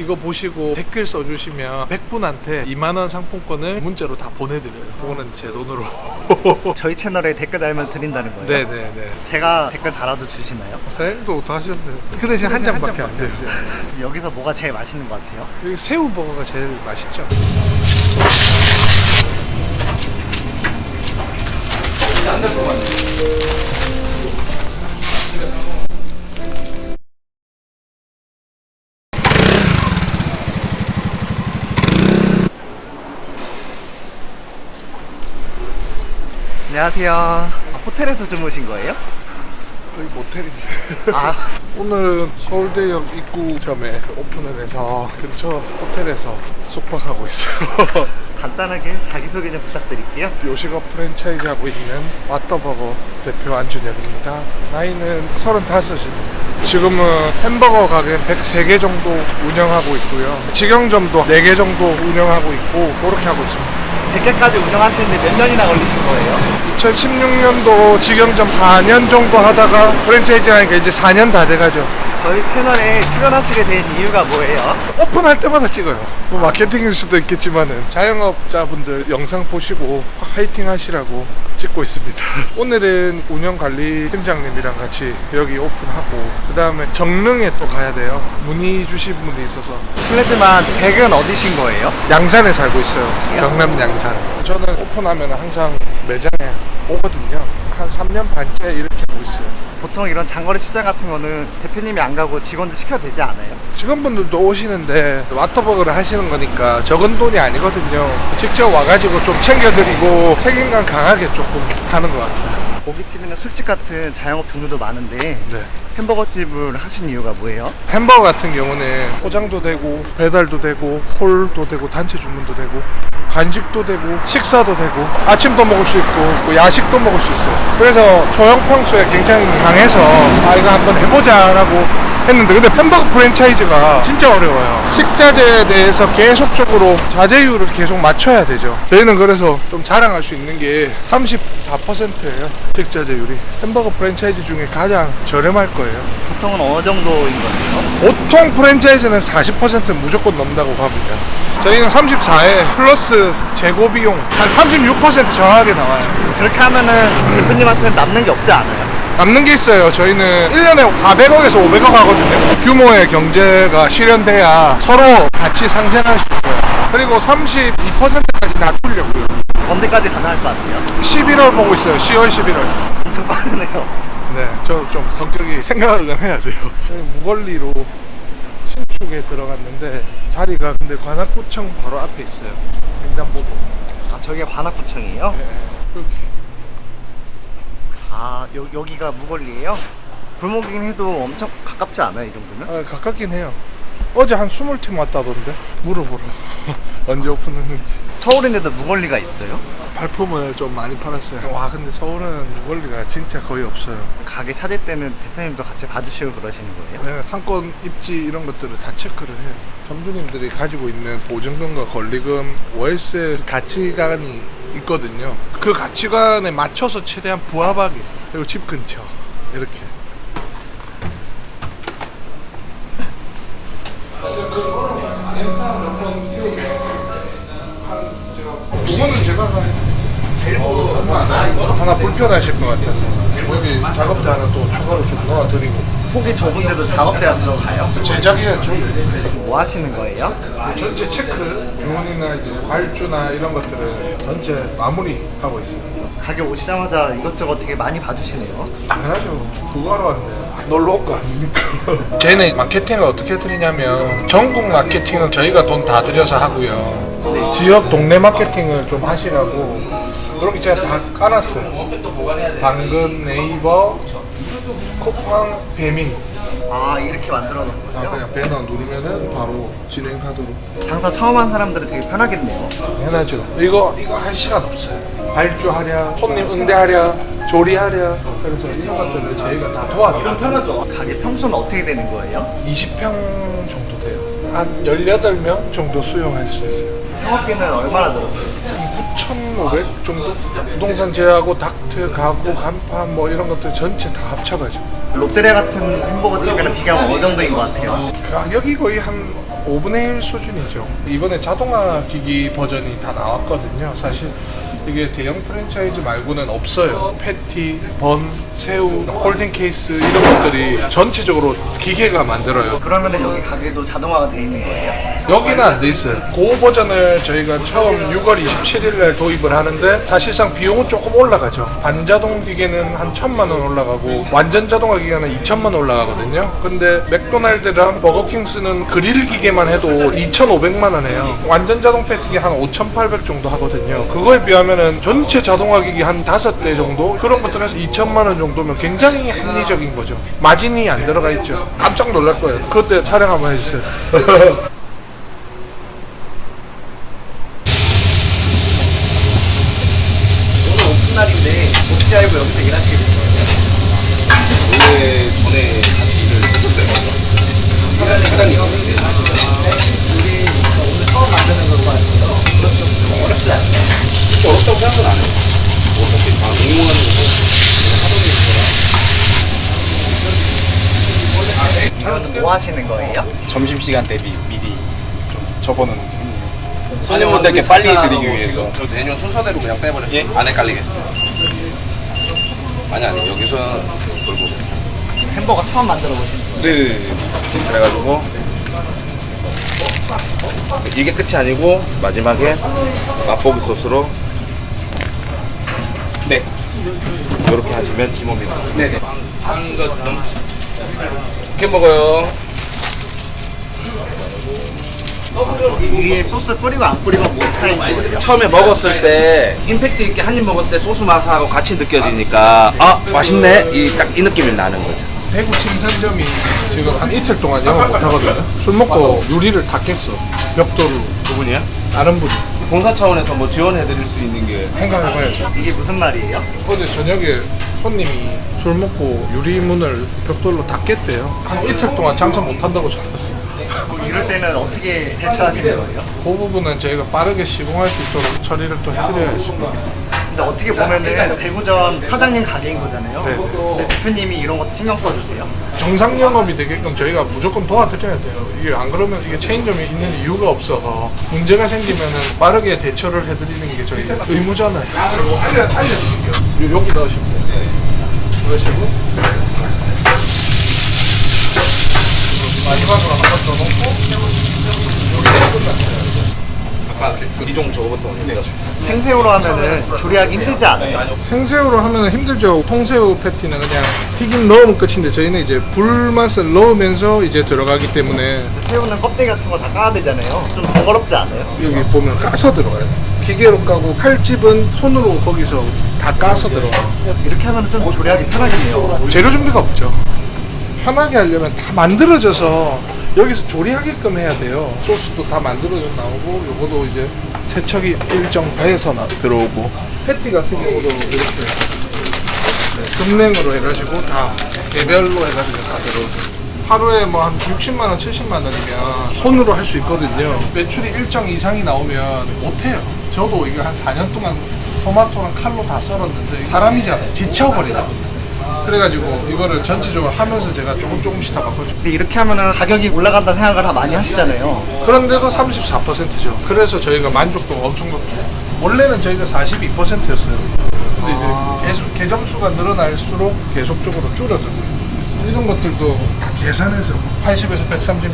이거 보시고 댓글 써주시면 100분한테 2만원 상품권을 문자로 다 보내드려요. 그거는 제 돈으로. 저희 채널에 댓글 달면 드린다는 거예요? 네네네. 제가 댓글 달아도 주시나요? 사장님도 다 하셨어요. 그 대신 한 장밖에 안 돼요. 여기서 뭐가 제일 맛있는 것 같아요? 여기 새우버거가 제일 맛있죠. 안녕하세요. 호텔에서 주무신 거예요? 여기 모텔인데. 아, 오늘은 서울대역 입구점에 오픈을 해서 근처 호텔에서 숙박하고 있어요. 간단하게 자기소개 좀 부탁드릴게요. 요식업 프랜차이즈 하고 있는 왓더버거 대표 안준혁입니다. 나이는 35입니다. 지금은 햄버거 가게 103개 정도 운영하고 있고요. 직영점도 4개 정도 운영하고 있고 그렇게 하고 있습니다. 100개까지 운영하시는데 몇 년이나 걸리신 거예요? 2016년도 직영점 4년 정도 하다가 프랜차이즈 하니까 이제 4년 다 돼가죠. 저희 채널에 출연하시게 된 이유가 뭐예요? 오픈할 때마다 찍어요. 뭐 마케팅일 수도 있겠지만은 자영업자분들 영상 보시고 화이팅 하시라고 찍고 있습니다. 오늘은 운영관리팀장님이랑 같이 여기 오픈하고 그 다음에 정릉에 또 가야 돼요. 문의 주신 분이 있어서. 실례지만 댁은 어디신 거예요? 양산에 살고 있어요. 경남 양산. 저는 오픈하면 항상 매장에 오거든요. 한 3년 반째 이렇게 하고 있어요. 보통 이런 장거리 출장 같은 거는 대표님이 안 가고 직원들 시켜도 되지 않아요? 직원분들도 오시는데 왓더버거를 하시는 거니까 적은 돈이 아니거든요. 직접 와가지고 좀 챙겨드리고 책임감 강하게 조금 하는 것 같아요. 고깃집이나 술집 같은 자영업 종류도 많은데 네. 햄버거집을 하신 이유가 뭐예요? 햄버거 같은 경우는 포장도 되고 배달도 되고 홀도 되고 단체 주문도 되고 간식도 되고 식사도 되고 아침도 먹을 수 있고 뭐 야식도 먹을 수 있어요. 그래서 저형 평소에 굉장히 강해서 이거 한번 해보자 라고 했는데 근데 햄버거 프랜차이즈가 진짜 어려워요. 식자재에 대해서 계속적으로 자재율을 계속 맞춰야 되죠. 저희는 그래서 좀 자랑할 수 있는 게 34%예요. 식자재율이 햄버거 프랜차이즈 중에 가장 저렴할 거예요. 보통은 어느 정도인 거예요? 보통 프랜차이즈는 40% 무조건 넘는다고 합니다. 저희는 34에 플러스 재고 비용 한 36% 정확하게 나와요. 그렇게 하면은 대표님한테는 남는 게 없지 않아요? 남는 게 있어요. 저희는 1년에 400억에서 500억 하거든요. 규모의 경제가 실현돼야 서로 같이 상생할 수 있어요. 그리고 32%까지 낮추려고요. 언제까지 가능할 것 같아요? 11월 보고 있어요. 10월, 11월. 엄청 빠르네요. 네, 저 좀 성격이 생각을 해야 돼요. 저희 무걸리로 신축에 들어갔는데 자리가 근데 관악구청 바로 앞에 있어요. 횡단보도. 아, 저게 관악구청이에요? 네, 여기. 아, 여기가 무걸리예요? 골목이긴 해도 엄청 가깝지 않아요, 이 정도면? 가깝긴 해요. 어제 한 20팀 왔다던데 물어보러. 언제 오픈했는지. 서울인데도 무걸리가 있어요? 발품을 좀 많이 팔았어요. 와, 근데 서울은 무걸리가 진짜 거의 없어요. 가게 찾을 때는 대표님도 같이 봐주시고 그러시는 거예요? 네, 상권 입지 이런 것들을 다 체크를 해요. 점주님들이 가지고 있는 보증금과 권리금, 월세 가치관이 있거든요. 그 가치관에 맞춰서 최대한 부합하게. 그리고 집 근처 이렇게. 이거는 제가 하나 불편하실 것 같아서 여기 작업대 하나 또 추가로 좀 넣어드리고. 폭이 좁은데도 작업대가 들어가요? 제작해야죠. 뭐 하시는 거예요? 전체 체크, 주문이나 이제 발주나 이런 것들을 전체 마무리하고 있어요. 가게 오시자마자 이것저것 되게 많이 봐주시네요. 당연하죠. 그거 하러 왔는데 놀러 올 거 아닙니까? 저희는 마케팅을 어떻게 해드리냐면 전국 마케팅은 저희가 돈 다 들여서 하고요. 네. 지역 동네 마케팅을 좀 하시라고 그렇게 제가 다 깔았어요. 당근, 네이버, 쿠팡, 배민. 아, 이렇게 만들어 놓은 거예요? 그냥 배너 누르면은 바로 진행하도록. 장사 처음 한 사람들은 되게 편하겠네요. 당연하죠. 이거 할 시간 없어요. 발주하랴, 손님 응대하랴, 조리하랴. 그래서 이런 것들을 저희가 다 도와드려요. 편하죠. 가게 평수는 어떻게 되는 거예요? 20평 정도 돼요. 한 18명 정도 수용할 수 있어요. 창업비는 얼마나 들었어요? 9,500 정도? 부동산 제하고 닥트, 가구, 간판 뭐 이런 것들 전체 다 합쳐가지고 롯데리아 같은 햄버거 집이랑 비교하면 어느 정도인 것 같아요? 가격이 거의 한 5분의 1 수준이죠. 이번에 자동화 기기 버전이 다 나왔거든요. 사실 이게 대형 프랜차이즈 말고는 없어요. 패티, 번, 새우, 홀딩 케이스 이런 것들이 전체적으로 기계가 만들어요. 그러면은 여기 가게도 자동화가 돼 있는 거예요? 여기는 안 돼 있어요. 그 버전을 저희가 처음 6월 27일 날 도입을 하는데 사실상 비용은 조금 올라가죠. 반자동 기계는 한 1,000만 원 올라가고 완전 자동화 기계는 2,000만 원 올라가거든요. 근데 맥도날드랑 버거킹 쓰는 그릴 기계만 해도 2,500만 원 해요. 완전 자동 패티기 한 5,800 정도 하거든요. 그거에 비하면은 전체 자동화 기기 한 5대 정도 그런 것들에서 2,000만 원 정도면 굉장히 합리적인 거죠. 마진이 안 들어가 있죠. 깜짝 놀랄 거예요. 그때 촬영 한번 해주세요. 날인데 어떻게 알고 여기서 일하시게 된 거예요? 원래 전에 같이 일을 했었어요. 사장님. 우리 오늘 처음 만드는 것 같아요. 그렇죠. 좀 어렵지 않나요? 그렇게 어렵다고 생각은 안 해요. 어차피 다 응용하는 거고. 이건 뭐 하시는 거예요? 점심시간 대비 미리 좀 접어놓는 손님분들께 빨리 드리기 위해서. 저 메뉴 순서대로 그냥 빼버려요. 예? 안에 깔리게. 아니 여기서 돌고. 햄버거 처음 만들어 보신 거예요? 네. 그래가지고 이게 끝이 아니고 마지막에 맛보기 소스로 네. 이렇게 하시면 지몸입니다. 네네. 한것 좀. 이렇게 먹어요. 위에 소스 뿌리고 안 뿌리고 뭐 차이인가요? 처음에 먹었을 때 임팩트 있게 한 입 먹었을 때 소스 맛하고 같이 느껴지니까 아 맛있네 이 느낌이 나는 거죠. 대구 침산점이 지금 한 이틀 동안 영업 못 하거든요. 술 먹고 유리를 다 깼어. 벽돌로. 그분이야? 아는 분이. 본사 차원에서 뭐 지원해드릴 수 있는 게 생각해봐야죠. 이게 무슨 말이에요? 어제 저녁에 손님이 술 먹고 유리문을 벽돌로 다 깼대요. 한 이틀 동안 장사 못 한다고 전했어요. 이럴 때는 어떻게 대처하시는 거예요? 그 부분은 저희가 빠르게 시공할 수 있도록 처리를 또 해드려야죠. 근데 어떻게 보면은 대구점 사장님 가게인 거잖아요. 네. 근데 대표님이 이런 것도 신경 써주세요. 정상 영업이 되게끔 저희가 무조건 도와드려야 돼요. 이게 안 그러면 이게 체인점이 있는 이유가 없어서 문제가 생기면은 빠르게 대처를 해드리는 게 저희 의무잖아요. 그리고 알려드릴게요. 여기 넣으시면 돼요. 넣으시고 마지막으로 한번 더 넣고 여기서 끝났어요. 아까 이종 저거부터 올려요. 생새우로 하면은 조리하기 힘들지 않아요? 생새우로 하면 힘들죠. 통새우 패티는 그냥 튀김 넣으면 끝인데 저희는 이제 불맛을 넣으면서 이제 들어가기 때문에 새우는 껍데기 같은 거 다 까야 되잖아요. 좀 번거롭지 않아요? 여기 보면 까서 들어가요. 기계로 까고 칼집은 손으로 거기서 다 까서 들어가요. 이렇게 하면 좀 조리하기 편하겠네요. 재료 준비가 없죠. 편하게 하려면 다 만들어져서 여기서 조리하게끔 해야 돼요. 소스도 다 만들어져 나오고 요거도 이제 세척이 일정 배에서 들어오고 패티 같은 경우도 이렇게 금냉으로 해가지고 다 개별로 해가지고 다 들어오죠. 하루에 뭐 한 60만 원, 70만 원이면 손으로 할 수 있거든요. 매출이 일정 이상이 나오면 못해요. 저도 이거 한 4년 동안 토마토랑 칼로 다 썰었는데 사람이잖아요. 지쳐버리다. 그래가지고 이거를 전체적으로 하면서 제가 조금씩 다 바꿔줘. 근데 이렇게 하면은 가격이 올라간다는 생각을 다 많이 하시잖아요. 그런데도 34%죠. 그래서 저희가 만족도가 엄청 높아요. 원래는 저희가 42%였어요. 근데 이제 계속 개점수가 늘어날수록 계속적으로 줄어들고 이런 것들도 다 계산해서 80에서 130명은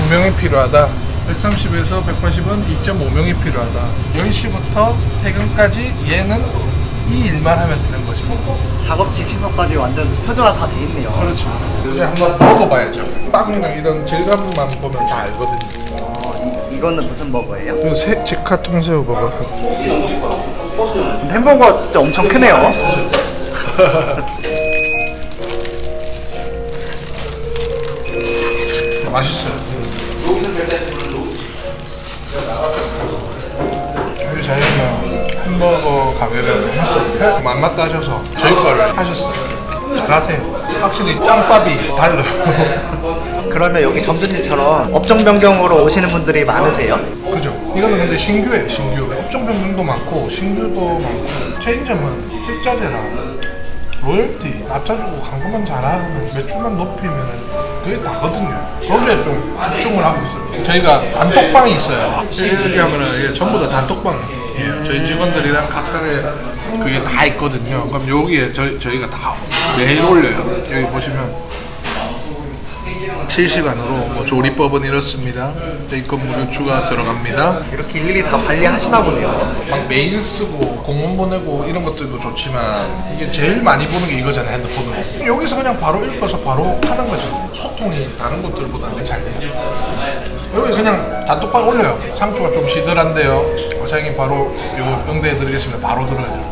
2명이 필요하다. 130에서 180은 2.5명이 필요하다. 10시부터 퇴근까지 얘는 이 일만 하면 되는 거죠. 작업 지시서까지 완전 표준화 다 돼 있네요. 그렇죠. 이제 한번 먹어봐야죠. 빵이랑 이런 질감만 보면 다 알거든요. 이거는 무슨 버거예요? 이거 직화 통새우 버거. 근데 햄버거가 진짜 엄청 크네요. 맛있어요. 저희가 햄버거 가게를 했었는데 맘맛 따셔서 저희 거를 하셨어요. 잘하세요. 확실히 짬밥이 달라요. 그러면 여기 점주님처럼 업종 변경으로 오시는 분들이 많으세요? 그죠? 이거는 근데 신규예요, 신규. 업종 변경도 많고 신규도 많고 체인점은 식자재랑 로열티 낮춰주고 광고만 잘하면 매출만 높이면 그게 다거든요. 거기에 좀 집중을 하고 있어요. 저희가 단톡방이 있어요. 이렇게 하면은 이게 전부 다 단톡방이에요. 저희 직원들이랑 각각의 그게 다 있거든요. 그럼 여기에 저희가 다 매일 올려요. 여기 보시면 실시간으로 뭐 조리법은 이렇습니다. 베이컨 무료 추가 들어갑니다. 이렇게 일일이 다 관리하시나 보네요. 막 메일 쓰고 공문 보내고 이런 것들도 좋지만 이게 제일 많이 보는 게 이거잖아요, 핸드폰으로. 여기서 그냥 바로 읽어서 바로 하는 거죠. 소통이 다른 것들보다 잘 돼요. 여기 그냥 단톡방 올려요. 상추가 좀 시들한데요. 사장님 바로 이거 응대해드리겠습니다. 바로 들어야죠.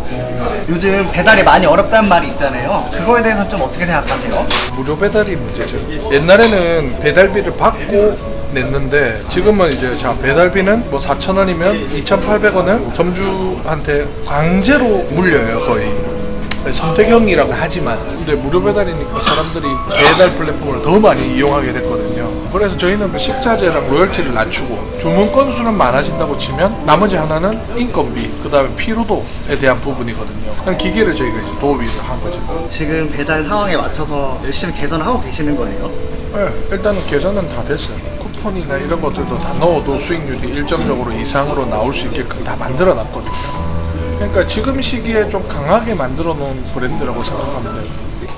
요즘 배달이 많이 어렵다는 말이 있잖아요. 그거에 대해서 좀 어떻게 생각하세요? 무료 배달이 문제죠. 옛날에는 배달비를 받고 냈는데 지금은 이제 자 배달비는 뭐 4,000원이면 2,800원을 점주한테 강제로 물려요, 거의. 선택형이라고 하지만 근데 무료 배달이니까 사람들이 배달 플랫폼을 더 많이 이용하게 됐거든요. 그래서 저희는 식자재랑 로열티를 낮추고 주문 건수는 많아진다고 치면 나머지 하나는 인건비, 그 다음에 피로도에 대한 부분이거든요. 그냥 기계를 저희가 이제 도입을 한 거죠. 지금 배달 상황에 맞춰서 열심히 개선하고 계시는 거네요. 네, 일단은 계산은 다 됐어요. 쿠폰이나 이런 것들도 다 넣어도 수익률이 일정적으로 이상으로 나올 수 있게끔 다 만들어 놨거든요. 그러니까 지금 시기에 좀 강하게 만들어 놓은 브랜드라고 생각하면 돼요.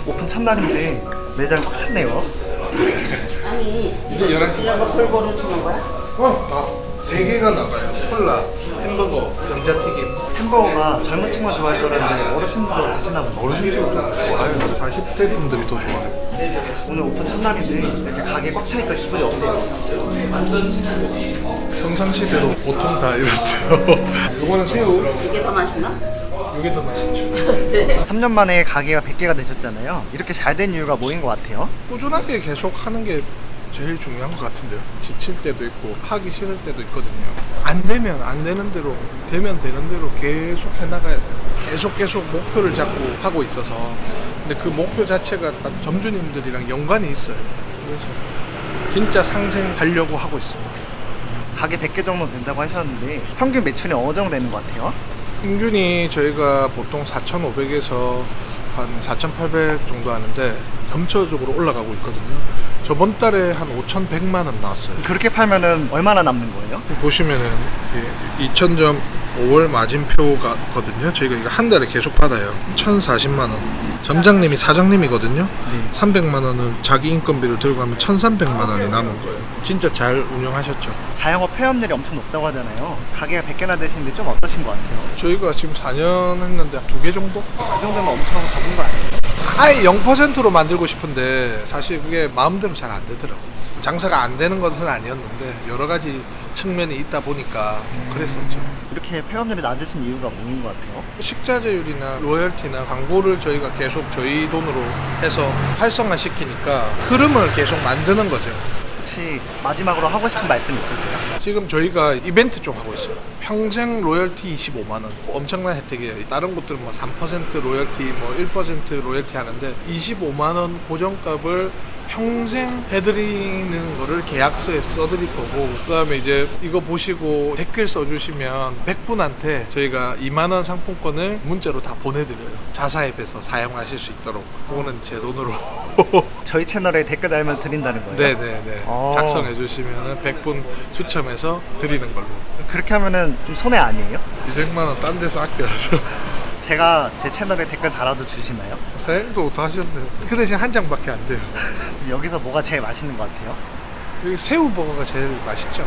오픈 첫날인데 매장 꽉 찼네요. 이제 11시. 이런 거 골고루 주는 거야? 다 3개가 나가요. 콜라, 햄버거, 감자튀김. 햄버거가 젊은 친구가 좋아할 줄 알았는데 어르신들도 드시나 보네요. 어르신들도 좋아요. 40대 분들이 더 좋아해요. 오늘 오픈 첫날인데 이렇게 가게 꽉 차니까 기분이 어때요? 평상시대로 보통 다 이렇대요. 이거는 새우, 이게 더 맛있나? 이게 더 맛있죠. 3년 만에 가게가 100개가 되셨잖아요. 이렇게 잘 된 이유가 뭐인 것 같아요? 꾸준하게 계속 하는 게 제일 중요한 것 같은데요. 지칠 때도 있고 하기 싫을 때도 있거든요. 안 되면 안 되는 대로, 되면 되는 대로 계속 해나가야 돼요. 계속 목표를 잡고 하고 있어서. 근데 그 목표 자체가 딱 점주님들이랑 연관이 있어요. 그래서 진짜 상생하려고 하고 있습니다. 가게 100개 정도 된다고 하셨는데 평균 매출이 어느 정도 되는 것 같아요? 평균이 저희가 보통 4,500에서 한 4,800 정도 하는데 점차적으로 올라가고 있거든요. 저번 달에 한 5,100만 원 나왔어요. 그렇게 팔면은 얼마나 남는 거예요? 보시면은 2,000점 5월 마진표가거든요. 저희가 이거 한 달에 계속 받아요. 1,040만 원. 점장님이 사장님이거든요. 300만 원은 자기 인건비로 들고 가면 1,300만 원이 남은 거예요. 진짜 잘 운영하셨죠. 자영업 폐업률이 엄청 높다고 하잖아요. 가게가 100개나 되시는데 좀 어떠신 것 같아요? 저희가 지금 4년 했는데 2개 정도? 그 정도면 엄청 적은 거 아니에요? 아예 0%로 만들고 싶은데 사실 그게 마음대로 잘 안 되더라고요. 장사가 안 되는 것은 아니었는데 여러 가지 측면이 있다 보니까 좀 그랬었죠. 이렇게 폐업률이 낮으신 이유가 뭐인 것 같아요? 식자재율이나 로열티나 광고를 저희가 계속 저희 돈으로 해서 활성화시키니까 흐름을 계속 만드는 거죠. 혹시 마지막으로 하고 싶은 말씀 있으세요? 지금 저희가 이벤트 좀 하고 있어요. 평생 로열티 25만 원. 엄청난 혜택이에요. 다른 곳들은 뭐 3% 로열티, 뭐 1% 로열티 하는데 25만 원 고정값을 평생 해드리는 거를 계약서에 써드릴 거고, 그 다음에 이제 이거 보시고 댓글 써주시면 100분한테 저희가 2만 원 상품권을 문자로 다 보내드려요. 자사앱에서 사용하실 수 있도록. 그거는 제 돈으로. 저희 채널에 댓글 달면 드린다는 거예요? 네네네. 작성해 주시면 100분 추첨해서 드리는 걸로. 그렇게 하면은 좀 손해 아니에요? 200만 원 딴 데서 아껴야죠. 제가 제 채널에 댓글 달아도 주시나요? 사양도 다 하셨어요. 그 대신 한 장밖에 안 돼요. 여기서 뭐가 제일 맛있는 것 같아요? 여기 새우버거가 제일 맛있죠.